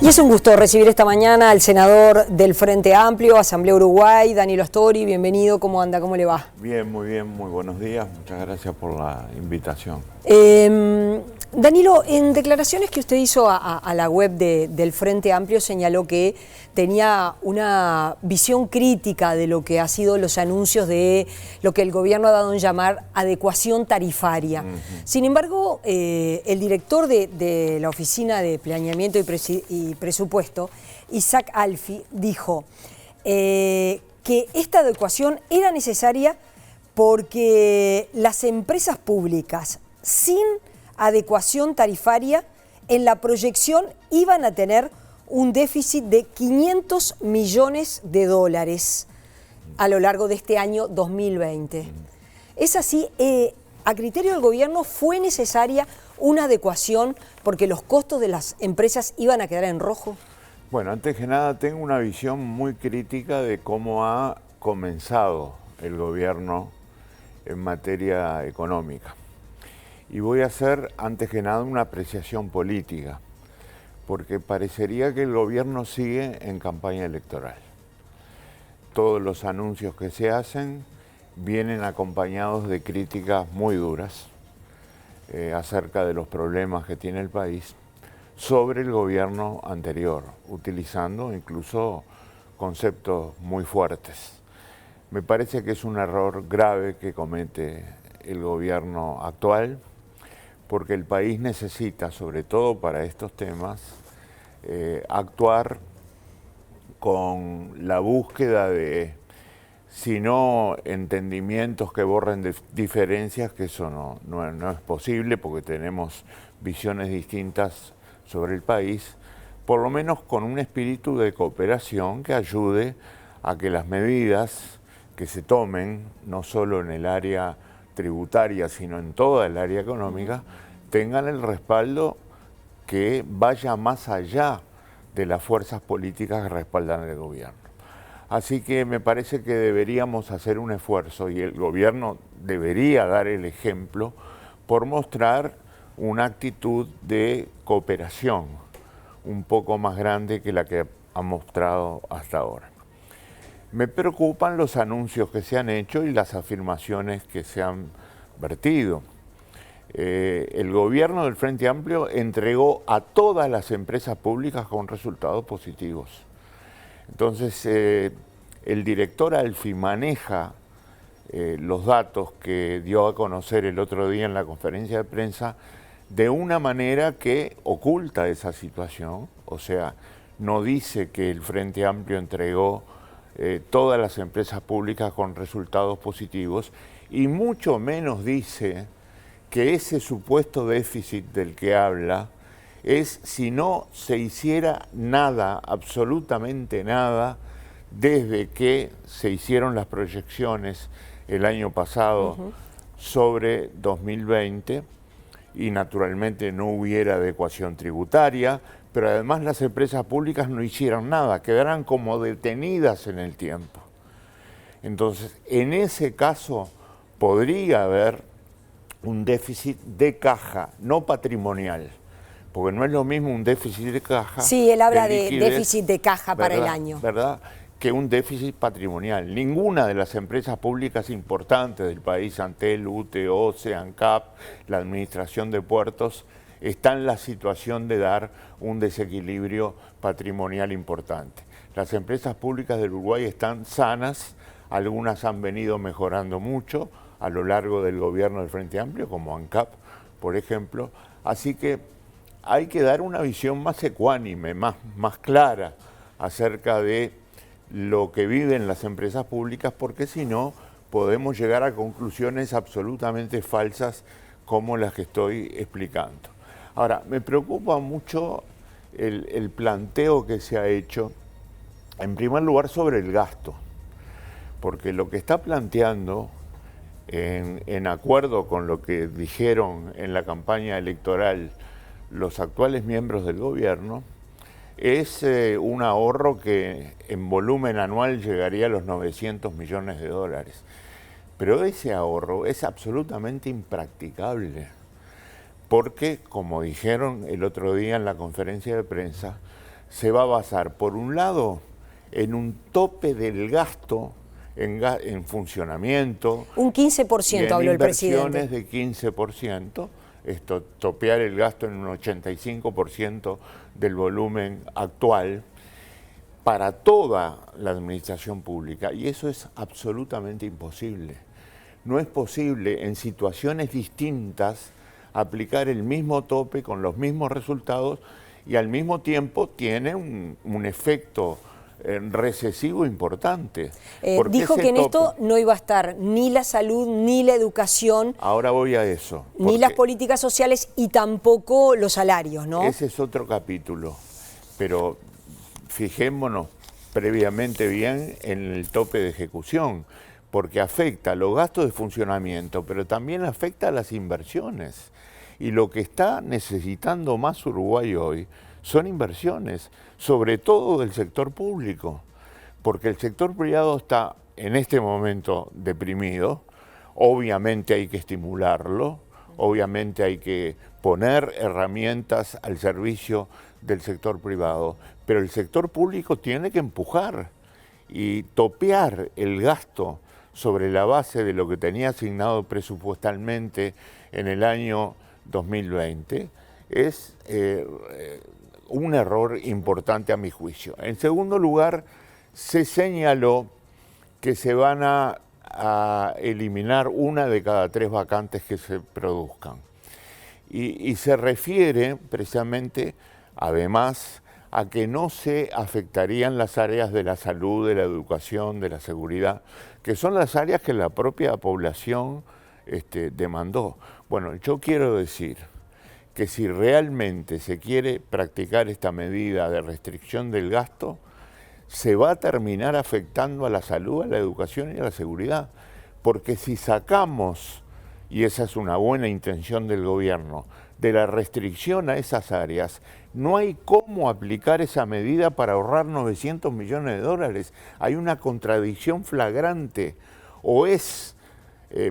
Y es un gusto recibir esta mañana al senador del Frente Amplio, Asamblea Uruguay, Danilo Astori. Bienvenido, ¿cómo anda? ¿Cómo le va? Bien, muy buenos días. Muchas gracias por la invitación. Danilo, en declaraciones que usted hizo a la web del Frente Amplio señaló que tenía una visión crítica de lo que ha sido los anuncios de lo que el gobierno ha dado en llamar adecuación tarifaria. Sin embargo, el director de la Oficina de Planeamiento y Presupuesto, Isaac Alfi, dijo que esta adecuación era necesaria porque las empresas públicas sin adecuación tarifaria en la proyección iban a tener un déficit de 500 millones de dólares a lo largo de este año 2020. ¿Es así? A criterio del gobierno, ¿fue necesaria una adecuación porque los costos de las empresas iban a quedar en rojo? Bueno, antes que nada tengo una visión muy crítica de cómo ha comenzado el gobierno en materia económica. Y voy a hacer, antes que nada, una apreciación política, porque parecería que el gobierno sigue en campaña electoral. Todos los anuncios que se hacen vienen acompañados de críticas muy duras acerca de los problemas que tiene el país sobre el gobierno anterior, utilizando incluso conceptos muy fuertes. Me parece que es un error grave que comete el gobierno actual, porque el país necesita, sobre todo para estos temas, actuar con la búsqueda de, si no entendimientos que borren diferencias, que eso no es posible porque tenemos visiones distintas sobre el país, por lo menos con un espíritu de cooperación que ayude a que las medidas que se tomen, no solo en el área tributaria, sino en toda el área económica, tengan el respaldo que vaya más allá de las fuerzas políticas que respaldan el gobierno. Así que me parece que deberíamos hacer un esfuerzo y el gobierno debería dar el ejemplo por mostrar una actitud de cooperación un poco más grande que la que ha mostrado hasta ahora. Me preocupan los anuncios que se han hecho y las afirmaciones que se han vertido. El gobierno del Frente Amplio entregó a todas las empresas públicas con resultados positivos. Entonces, el director Alfi maneja los datos que dio a conocer el otro día en la conferencia de prensa de una manera que oculta esa situación, o sea, no dice que el Frente Amplio entregó todas las empresas públicas con resultados positivos y mucho menos dice que ese supuesto déficit del que habla es si no se hiciera nada, absolutamente nada, desde que se hicieron las proyecciones el año pasado sobre 2020 y naturalmente no hubiera adecuación tributaria, pero además las empresas públicas no hicieron nada, quedaran como detenidas en el tiempo. Entonces, en ese caso podría haber un déficit de caja, no patrimonial, porque no es lo mismo un déficit de caja. Sí, él habla de déficit de caja para el año. ¿Verdad? Que un déficit patrimonial. Ninguna de las empresas públicas importantes del país, Antel, UTE, ANCAP, la Administración de Puertos, está en la situación de dar un desequilibrio patrimonial importante. Las empresas públicas del Uruguay están sanas, algunas han venido mejorando mucho a lo largo del gobierno del Frente Amplio, como ANCAP, por ejemplo. Así que hay que dar una visión más ecuánime, más clara acerca de lo que viven las empresas públicas, porque si no podemos llegar a conclusiones absolutamente falsas como las que estoy explicando. Ahora, me preocupa mucho el planteo que se ha hecho, en primer lugar sobre el gasto, porque lo que está planteando, en acuerdo con lo que dijeron en la campaña electoral los actuales miembros del gobierno, es un ahorro que en volumen anual llegaría a los 900 millones de dólares. Pero ese ahorro es absolutamente impracticable, porque, como dijeron el otro día en la conferencia de prensa, se va a basar, por un lado, en un tope del gasto en funcionamiento. Un 15% habló el presidente. Inversiones de 15%, topear el gasto en un 85% del volumen actual para toda la administración pública. Y eso es absolutamente imposible. No es posible en situaciones distintas aplicar el mismo tope con los mismos resultados y al mismo tiempo tiene un efecto recesivo importante. Dijo que en esto no iba a estar ni la salud, ni la educación. Ahora voy a eso. Ni las políticas sociales y tampoco los salarios, ¿no? Ese es otro capítulo. Pero fijémonos previamente bien en el tope de ejecución, porque afecta a los gastos de funcionamiento, pero también afecta a las inversiones. Y lo que está necesitando más Uruguay hoy son inversiones, sobre todo del sector público, porque el sector privado está en este momento deprimido. Obviamente hay que estimularlo, obviamente hay que poner herramientas al servicio del sector privado, pero el sector público tiene que empujar y topear el gasto sobre la base de lo que tenía asignado presupuestalmente en el año 2020, es un error importante a mi juicio. En segundo lugar, se señaló que se van a eliminar 1 de cada 3 vacantes que se produzcan. Y se refiere precisamente, además, a que no se afectarían las áreas de la salud, de la educación, de la seguridad, que son las áreas que la propia población demandó. Bueno, yo quiero decir que si realmente se quiere practicar esta medida de restricción del gasto, se va a terminar afectando a la salud, a la educación y a la seguridad. Porque si sacamos, y esa es una buena intención del gobierno, de la restricción a esas áreas, no hay cómo aplicar esa medida para ahorrar 900 millones de dólares. Hay una contradicción flagrante. O es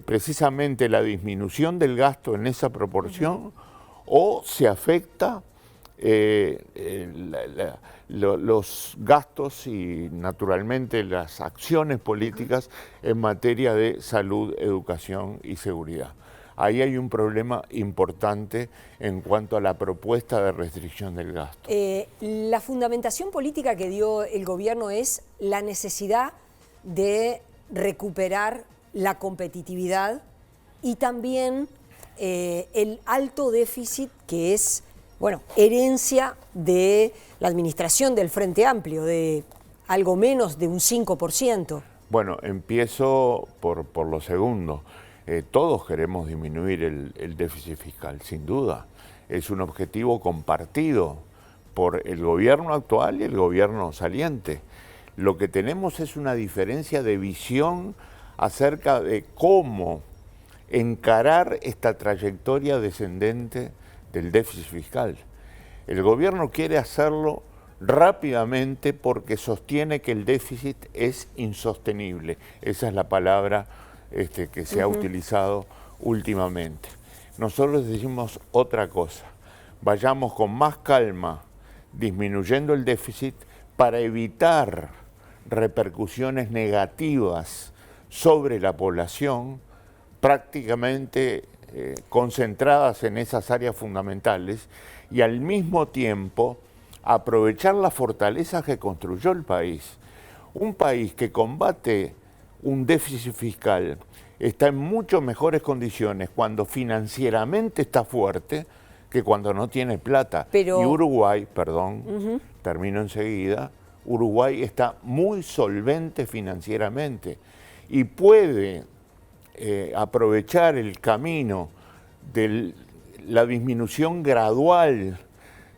precisamente la disminución del gasto en esa proporción, o se afecta los gastos y naturalmente las acciones políticas en materia de salud, educación y seguridad. Ahí hay un problema importante en cuanto a la propuesta de restricción del gasto. La fundamentación política que dio el gobierno es la necesidad de recuperar la competitividad y también el alto déficit que es, bueno, herencia de la administración del Frente Amplio, de algo menos de un 5%. Bueno, empiezo por lo segundo. Todos queremos disminuir el déficit fiscal, sin duda. Es un objetivo compartido por el gobierno actual y el gobierno saliente. Lo que tenemos es una diferencia de visión acerca de cómo encarar esta trayectoria descendente del déficit fiscal. El gobierno quiere hacerlo rápidamente porque sostiene que el déficit es insostenible. Esa es la palabra que se ha utilizado últimamente. Nosotros decimos otra cosa. Vayamos con más calma disminuyendo el déficit para evitar repercusiones negativas sobre la población, prácticamente concentradas en esas áreas fundamentales, y al mismo tiempo aprovechar las fortalezas que construyó el país. Un país que combate un déficit fiscal está en mucho mejores condiciones cuando financieramente está fuerte que cuando no tiene plata. Y Uruguay, perdón, termino enseguida, Uruguay está muy solvente financieramente y puede aprovechar el camino de la disminución gradual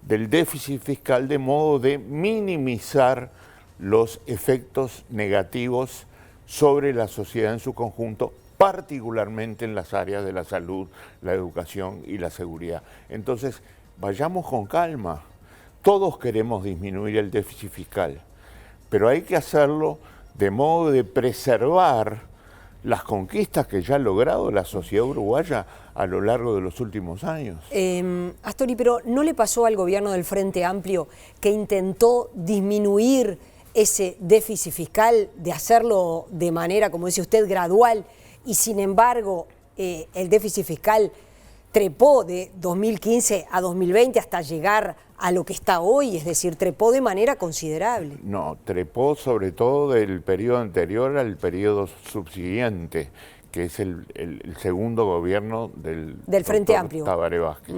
del déficit fiscal de modo de minimizar los efectos negativos sobre la sociedad en su conjunto, particularmente en las áreas de la salud, la educación y la seguridad. Entonces, vayamos con calma. Todos queremos disminuir el déficit fiscal, pero hay que hacerlo de modo de preservar las conquistas que ya ha logrado la sociedad uruguaya a lo largo de los últimos años. Astori, pero ¿no le pasó al gobierno del Frente Amplio que intentó disminuir ese déficit fiscal, de hacerlo de manera, como dice usted, gradual, y sin embargo el déficit fiscal trepó de 2015 a 2020 hasta llegar a lo que está hoy, es decir, trepó de manera considerable? No, trepó sobre todo del periodo anterior al periodo subsiguiente, que es el segundo gobierno del Frente Amplio, Tabaré Vázquez.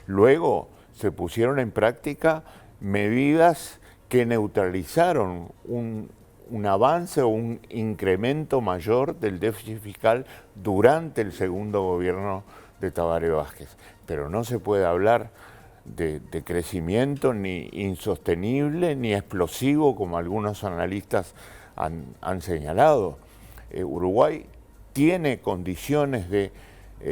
Luego se pusieron en práctica medidas que neutralizaron un avance o un incremento mayor del déficit fiscal durante el segundo gobierno de Tabaré Vázquez. Pero no se puede hablar de crecimiento ni insostenible ni explosivo como algunos analistas han señalado. Uruguay tiene condiciones de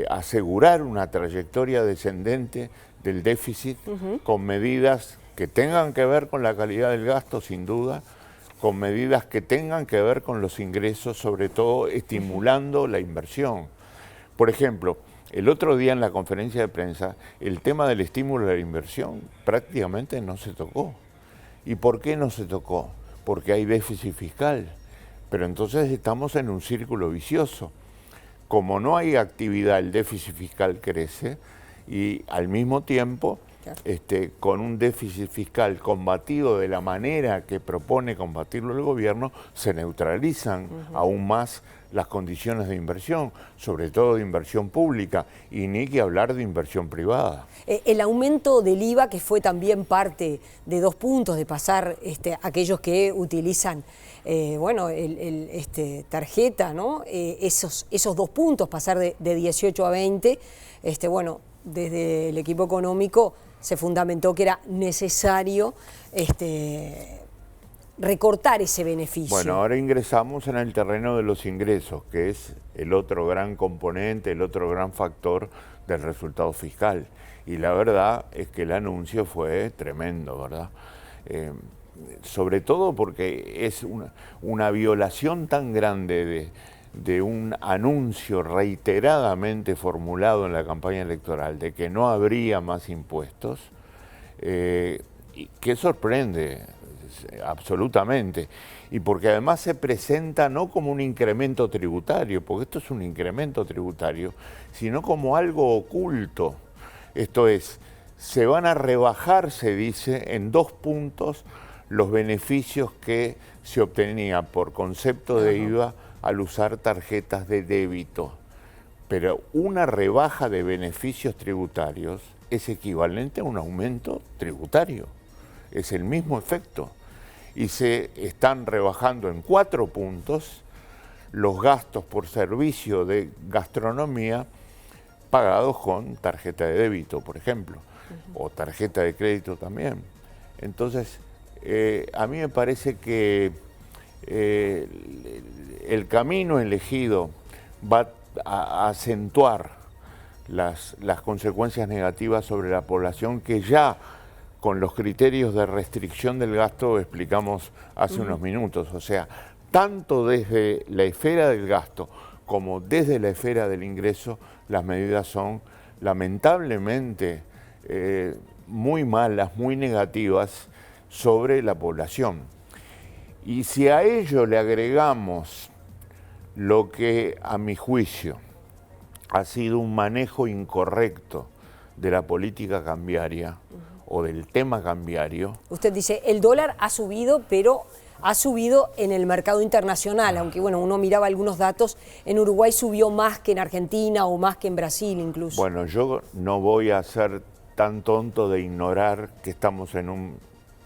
asegurar una trayectoria descendente del déficit con medidas que tengan que ver con la calidad del gasto, sin duda, con medidas que tengan que ver con los ingresos, sobre todo estimulando la inversión. Por ejemplo, el otro día en la conferencia de prensa, el tema del estímulo a la inversión prácticamente no se tocó. ¿Y por qué no se tocó? Porque hay déficit fiscal. Pero entonces estamos en un círculo vicioso. Como no hay actividad, el déficit fiscal crece y al mismo tiempo, con un déficit fiscal combatido de la manera que propone combatirlo el gobierno, se neutralizan aún más las condiciones de inversión, sobre todo de inversión pública, y ni que hablar de inversión privada. El aumento del IVA, que fue también parte de 2 puntos, de pasar aquellos que utilizan tarjeta, ¿no? Esos 2 puntos, pasar de 18 a 20, desde el equipo económico se fundamentó que era necesario recortar ese beneficio. Bueno, ahora ingresamos en el terreno de los ingresos, que es el otro gran componente, el otro gran factor del resultado fiscal. Y la verdad es que el anuncio fue tremendo, ¿verdad? Sobre todo porque es una violación tan grande de un anuncio reiteradamente formulado en la campaña electoral de que no habría más impuestos, que sorprende absolutamente, y porque además se presenta no como un incremento tributario, porque esto es un incremento tributario, sino como algo oculto. Esto es, se van a rebajar, se dice, en 2 puntos los beneficios que se obtenían por concepto de IVA al usar tarjetas de débito. Pero una rebaja de beneficios tributarios es equivalente a un aumento tributario. Es el mismo efecto. Y se están rebajando en 4 puntos los gastos por servicio de gastronomía pagados con tarjeta de débito, por ejemplo, o tarjeta de crédito también. Entonces, a mí me parece que el camino elegido va a acentuar las consecuencias negativas sobre la población que ya con los criterios de restricción del gasto explicamos hace unos minutos. O sea, tanto desde la esfera del gasto como desde la esfera del ingreso, las medidas son lamentablemente muy malas, muy negativas sobre la población. Y si a ello le agregamos lo que, a mi juicio, ha sido un manejo incorrecto de la política cambiaria o del tema cambiario. Usted dice, el dólar ha subido, pero ha subido en el mercado internacional, aunque bueno, uno miraba algunos datos, en Uruguay subió más que en Argentina o más que en Brasil incluso. Bueno, yo no voy a ser tan tonto de ignorar que estamos en un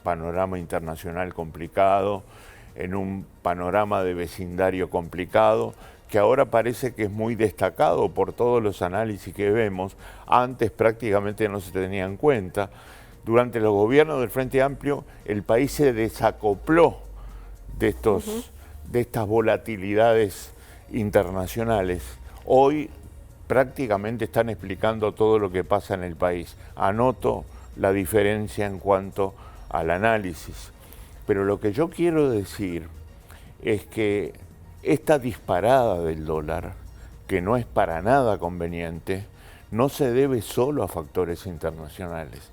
panorama internacional complicado, en un panorama de vecindario complicado, que ahora parece que es muy destacado por todos los análisis que vemos. Antes prácticamente no se tenía en cuenta. Durante los gobiernos del Frente Amplio, el país se desacopló de estas volatilidades internacionales. Hoy prácticamente están explicando todo lo que pasa en el país. Anoto la diferencia en cuanto al análisis. Pero lo que yo quiero decir es que esta disparada del dólar, que no es para nada conveniente, no se debe solo a factores internacionales.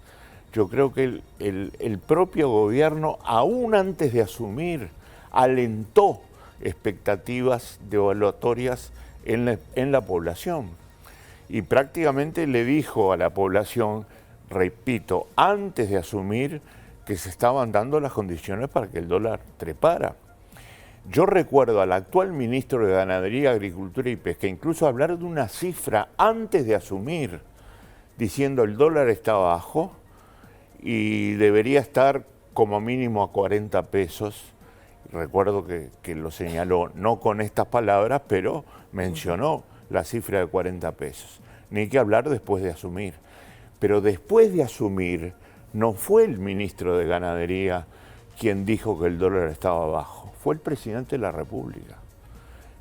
Yo creo que el propio gobierno, aún antes de asumir, alentó expectativas devaluatorias en la población. Y prácticamente le dijo a la población, repito, antes de asumir, que se estaban dando las condiciones para que el dólar trepara. Yo recuerdo al actual ministro de Ganadería, Agricultura y Pesca incluso hablar de una cifra antes de asumir, diciendo el dólar está bajo y debería estar como mínimo a 40 pesos. Recuerdo que lo señaló, no con estas palabras, pero mencionó la cifra de 40 pesos. Ni que hablar después de asumir. Pero después de asumir, no fue el ministro de Ganadería quien dijo que el dólar estaba bajo, fue el presidente de la República.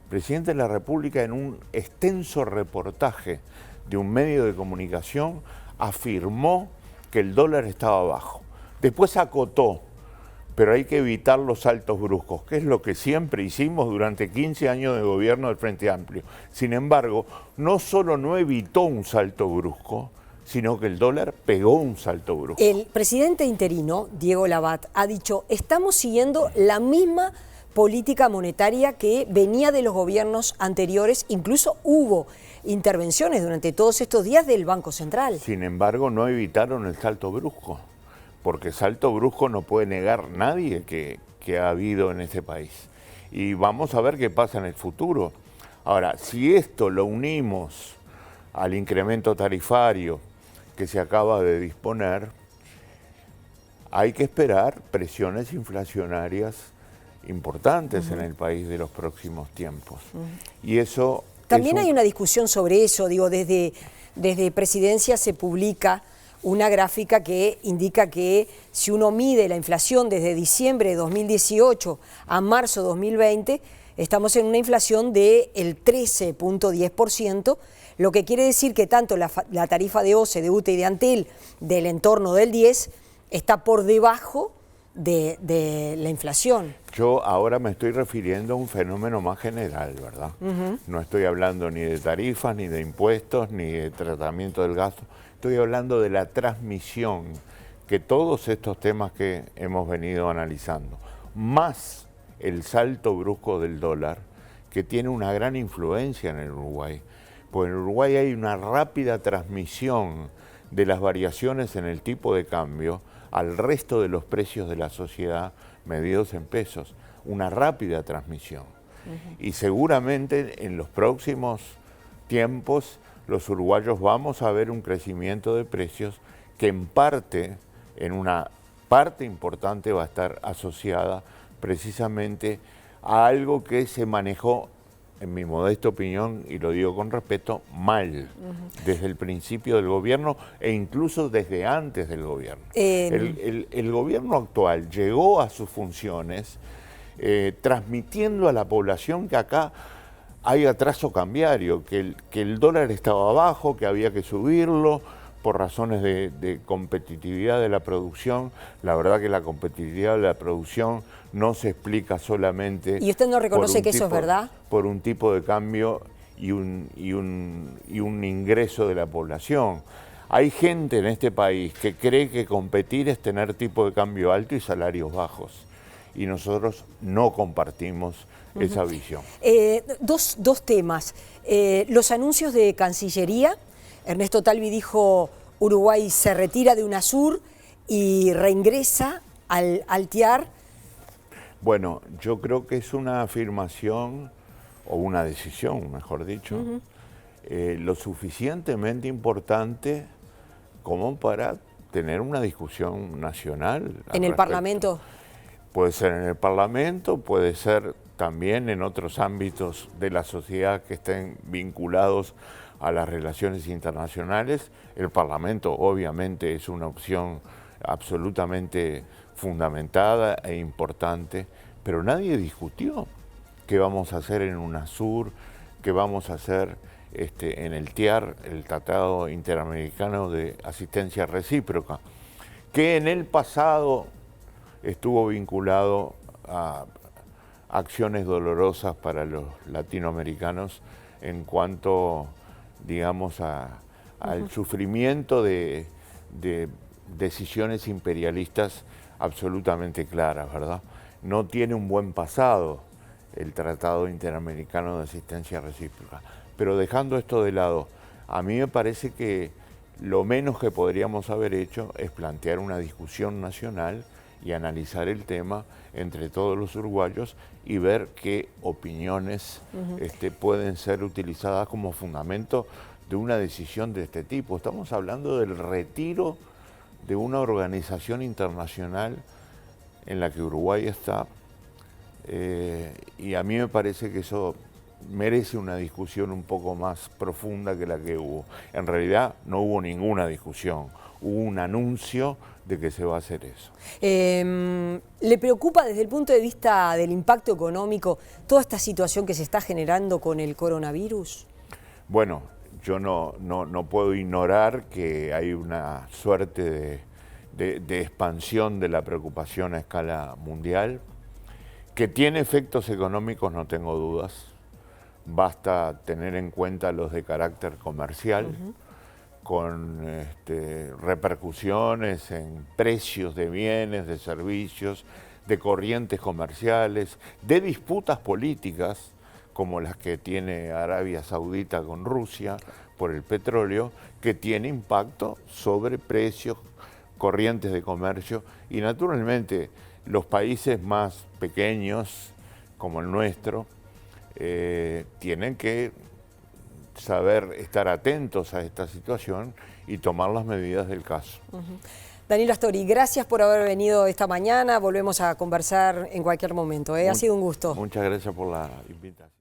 El presidente de la República, en un extenso reportaje de un medio de comunicación, afirmó que el dólar estaba bajo. Después acotó, pero hay que evitar los saltos bruscos, que es lo que siempre hicimos durante 15 años de gobierno del Frente Amplio. Sin embargo, no solo no evitó un salto brusco, sino que el dólar pegó un salto brusco. El presidente interino, Diego Labat, ha dicho, estamos siguiendo la misma política monetaria que venía de los gobiernos anteriores, incluso hubo intervenciones durante todos estos días del Banco Central. Sin embargo, no evitaron el salto brusco, porque salto brusco no puede negar nadie que ha habido en este país. Y vamos a ver qué pasa en el futuro. Ahora, si esto lo unimos al incremento tarifario que se acaba de disponer, hay que esperar presiones inflacionarias importantes en el país de los próximos tiempos. Y eso... También hay una discusión sobre eso, digo, desde Presidencia se publica una gráfica que indica que si uno mide la inflación desde diciembre de 2018 a marzo de 2020, estamos en una inflación del 13.10%, lo que quiere decir que tanto la tarifa de OCE, de UTE y de Antel del entorno del 10 está por debajo de la inflación. Yo ahora me estoy refiriendo a un fenómeno más general, ¿verdad? No estoy hablando ni de tarifas, ni de impuestos, ni de tratamiento del gasto. Estoy hablando de la transmisión que todos estos temas que hemos venido analizando, más el salto brusco del dólar, que tiene una gran influencia en el Uruguay. Pues en Uruguay hay una rápida transmisión de las variaciones en el tipo de cambio al resto de los precios de la sociedad medidos en pesos. Una rápida transmisión. Y seguramente en los próximos tiempos los uruguayos vamos a ver un crecimiento de precios que en una parte importante va a estar asociada precisamente a algo que se manejó, en mi modesta opinión, y lo digo con respeto, mal, desde el principio del gobierno e incluso desde antes del gobierno. El gobierno actual llegó a sus funciones transmitiendo a la población que acá hay atraso cambiario, que el dólar estaba bajo, que había que subirlo por razones de competitividad de la producción. La verdad que la competitividad de la producción no se explica solamente... ¿Y usted no reconoce que eso es verdad? Por un tipo de cambio y un ingreso de la población. Hay gente en este país que cree que competir es tener tipo de cambio alto y salarios bajos. Y nosotros no compartimos esa visión. Dos temas. Los anuncios de Cancillería. Ernesto Talvi dijo, Uruguay se retira de UNASUR y reingresa al TIAR. Bueno, yo creo que es una afirmación, o una decisión, mejor dicho, lo suficientemente importante como para tener una discusión nacional. ¿En el Parlamento? Puede ser en el Parlamento, puede ser también en otros ámbitos de la sociedad que estén vinculados a las relaciones internacionales. El Parlamento obviamente es una opción absolutamente fundamentada e importante, pero nadie discutió qué vamos a hacer en UNASUR, qué vamos a hacer en el TIAR, el Tratado Interamericano de Asistencia Recíproca, que en el pasado estuvo vinculado acciones dolorosas para los latinoamericanos en cuanto, digamos, al sufrimiento de decisiones imperialistas absolutamente claras, ¿verdad? No tiene un buen pasado el Tratado Interamericano de Asistencia Recíproca. Pero dejando esto de lado, a mí me parece que lo menos que podríamos haber hecho es plantear una discusión nacional y analizar el tema entre todos los uruguayos y ver qué opiniones pueden ser utilizadas como fundamento de una decisión de este tipo. Estamos hablando del retiro de una organización internacional en la que Uruguay está, y a mí me parece que eso merece una discusión un poco más profunda que la que hubo. En realidad no hubo ninguna discusión, hubo un anuncio de que se va a hacer eso. ¿Le preocupa desde el punto de vista del impacto económico toda esta situación que se está generando con el coronavirus? Bueno, yo no puedo ignorar que hay una suerte de expansión de la preocupación a escala mundial, que tiene efectos económicos, no tengo dudas. Basta tener en cuenta los de carácter comercial, con repercusiones en precios de bienes, de servicios, de corrientes comerciales, de disputas políticas, como las que tiene Arabia Saudita con Rusia por el petróleo, que tiene impacto sobre precios, corrientes de comercio, y naturalmente los países más pequeños, como el nuestro, tienen que saber estar atentos a esta situación y tomar las medidas del caso. Danilo Astori, gracias por haber venido esta mañana. Volvemos a conversar en cualquier momento. Ha sido un gusto. Muchas gracias por la invitación.